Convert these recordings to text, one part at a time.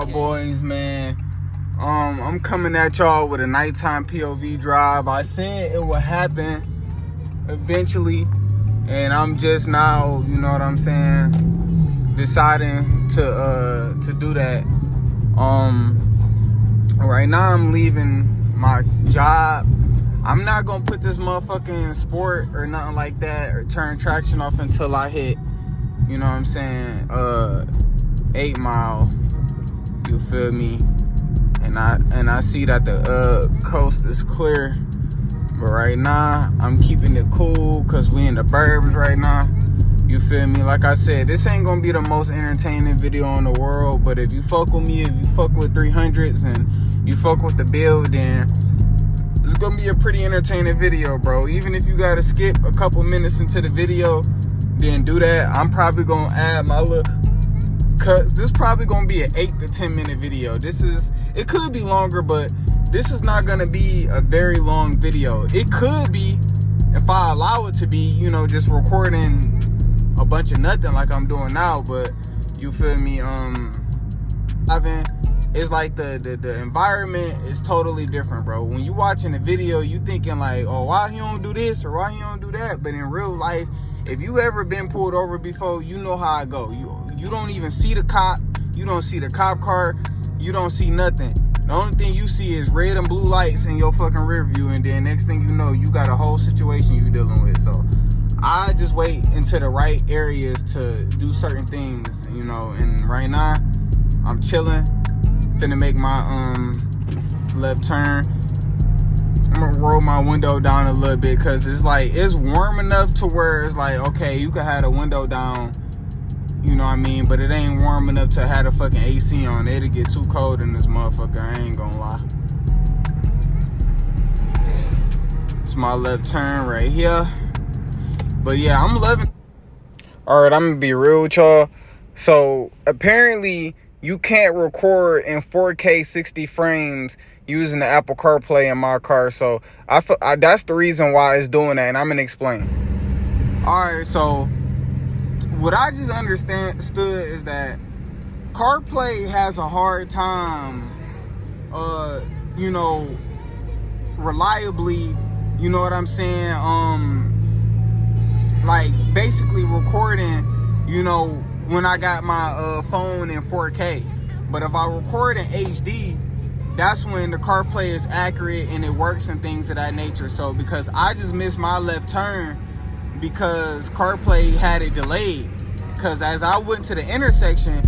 y'all boys, man. I'm coming at y'all with a nighttime POV drive. I said it would happen eventually, and I'm just now, you know what I'm saying, deciding to do that. Right now I'm leaving my job. I'm not gonna put this motherfucking sport or nothing like that or turn traction off until I hit, you know what I'm saying, 8 Mile. You feel me? And I see that the coast is clear. But right now, I'm keeping it cool because we in the burbs right now. You feel me? Like I said, this ain't gonna be the most entertaining video in the world, but if you fuck with me, if you fuck with 300s and you fuck with the build, then it's gonna be a pretty entertaining video, bro. Even if you gotta skip a couple minutes into the video, then do that. I'm probably gonna add my little cuts. This probably gonna be an 8 to 10 minute video. It could be longer, but this is not gonna be a very long video. It could be, if I allow it to be, you know, just recording a bunch of nothing like I'm doing now. But you feel me? It's like the environment is totally different, bro. When you watching a video, you thinking like, oh, why he don't do this or why he don't do that? But in real life, if you ever been pulled over before, you know how I go. You don't even see the cop. You don't see the cop car. You don't see nothing. The only thing you see is red and blue lights in your fucking rear view, and then next thing you know, you got a whole situation you dealing with. So I just wait into the right areas to do certain things, you know. And right now, I'm chilling. Finna make my left turn. I'm gonna roll my window down a little bit because it's like, it's warm enough to where it's like, okay, you can have the window down, you know what I mean, but it ain't warm enough to have the fucking AC on. It'll get too cold in this motherfucker, I ain't gonna lie. It's my left turn right here. But yeah, I'm loving. Alright, I'm gonna be real with y'all. So apparently you can't record in 4K 60 frames using the Apple CarPlay in my car. So that's the reason why it's doing that, and I'm gonna explain. Alright, so what I just understood is that CarPlay has a hard time, you know, reliably, you know what I'm saying, like basically recording, you know, when I got my phone in 4K. But if I record in HD, that's when the CarPlay is accurate and it works and things of that nature. So because I just missed my left turn because CarPlay had it delayed, because as I went to the intersection,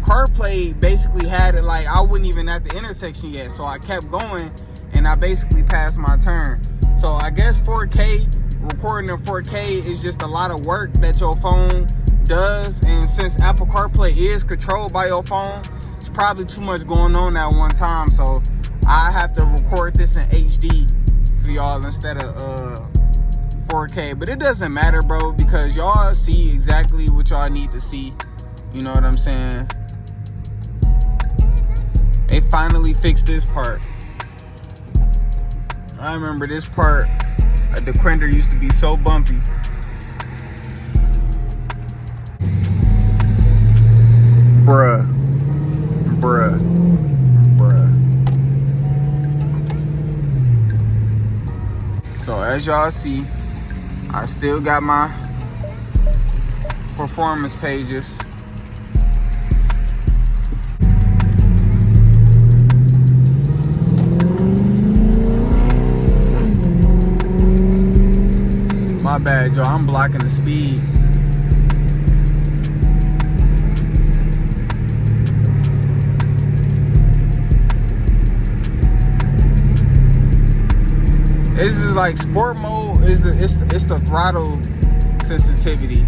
CarPlay basically had it like I wasn't even at the intersection yet. So I kept going and I basically passed my turn. So I guess 4K, recording in 4K is just a lot of work that your phone does, and since Apple CarPlay is controlled by your phone, it's probably too much going on at one time. So I have to record this in HD for y'all instead of 4K. But it doesn't matter, bro, because y'all see exactly what y'all need to see. You know what I'm saying? They finally fixed this part. I remember this part. The Chrysler used to be so bumpy. Bruh. So as y'all see, I still got my performance pages. My bad, y'all, I'm blocking the speed. This is like sport mode. It's the throttle sensitivity.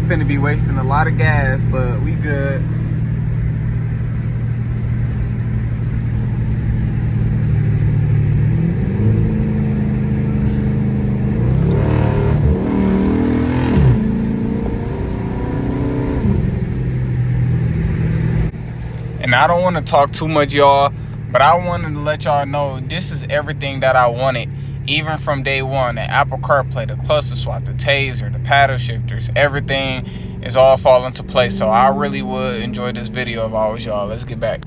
Finna be wasting a lot of gas, but we good. And I don't want to talk too much, y'all, But I wanted to let y'all know this is everything that I wanted, even from day one. The Apple CarPlay, the cluster swap, the taser, the paddle shifters, everything is all falling into place. So I really would enjoy this video if I was y'all. Let's get back.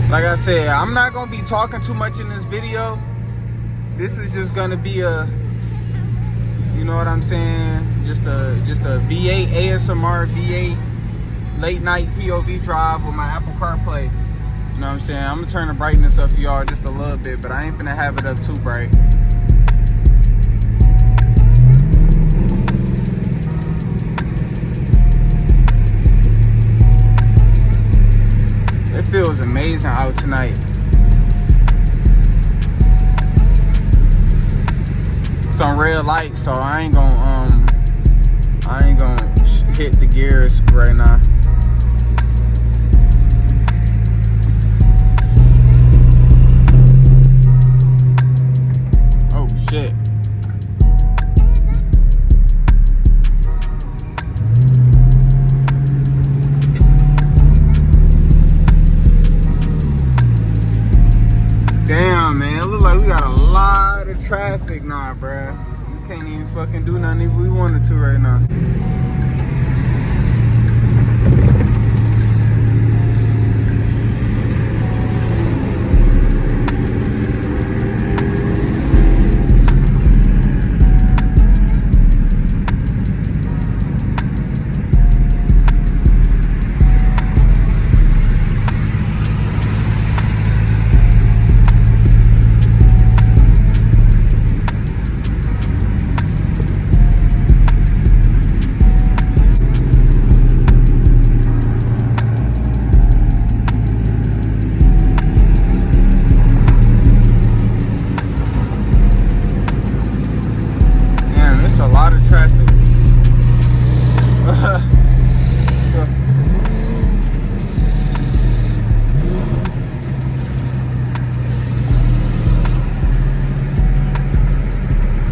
Like I said, I'm not gonna be talking too much in this video. This is just gonna be a, you know what I'm saying, just a V8 ASMR, V8 late night POV drive with my Apple CarPlay. You know what I'm saying? I'm gonna turn the brightness up for y'all just a little bit, but I ain't finna have it up too bright. It feels amazing out tonight. Some red lights, so I ain't gonna hit the gears right now. Oh shit. Damn, man, it look like we got a lot of traffic now, bruh. We can't even fucking do nothing if we wanted to right now. A lot of traffic.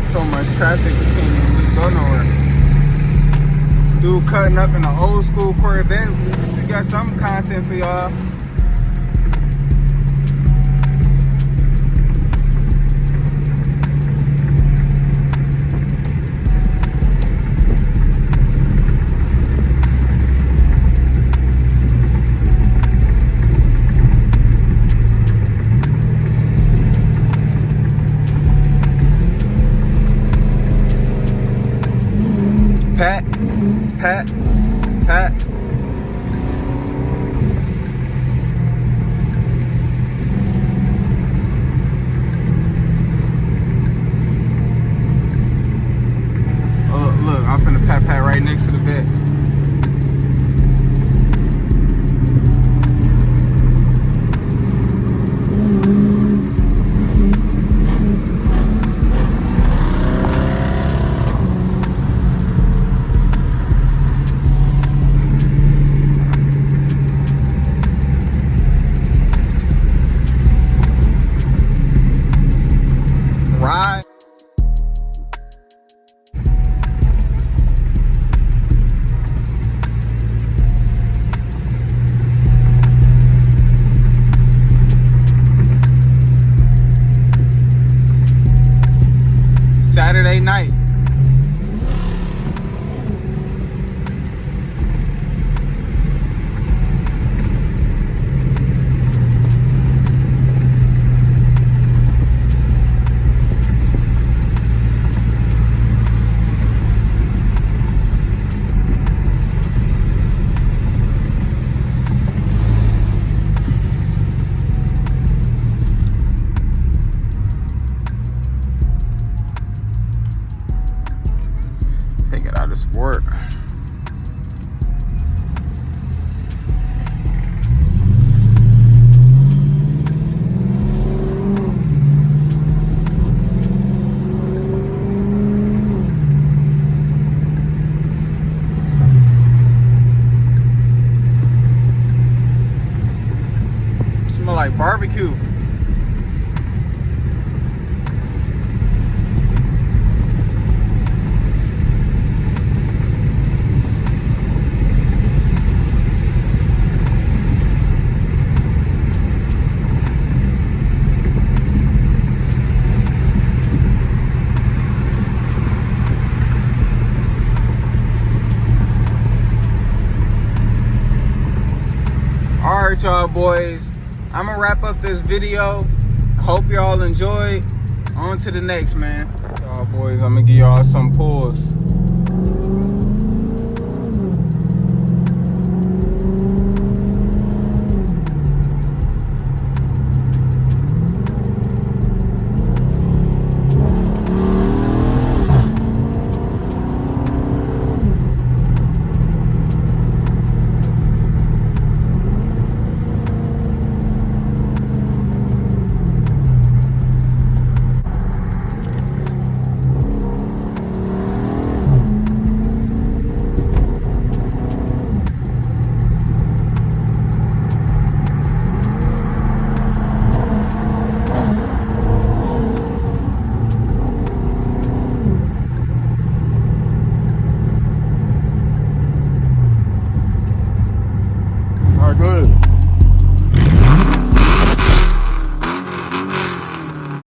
So much traffic, we can't even go nowhere. Dude cutting up in an old school Corvette. We still got some content for y'all. Pat, pat, pat. Oh, look, I'm finna pat right next to the bed. Saturday night. y'all boys. I'm gonna wrap up this video. Hope y'all enjoyed. On to the next, man. Y'all boys, I'm gonna give y'all some pulls.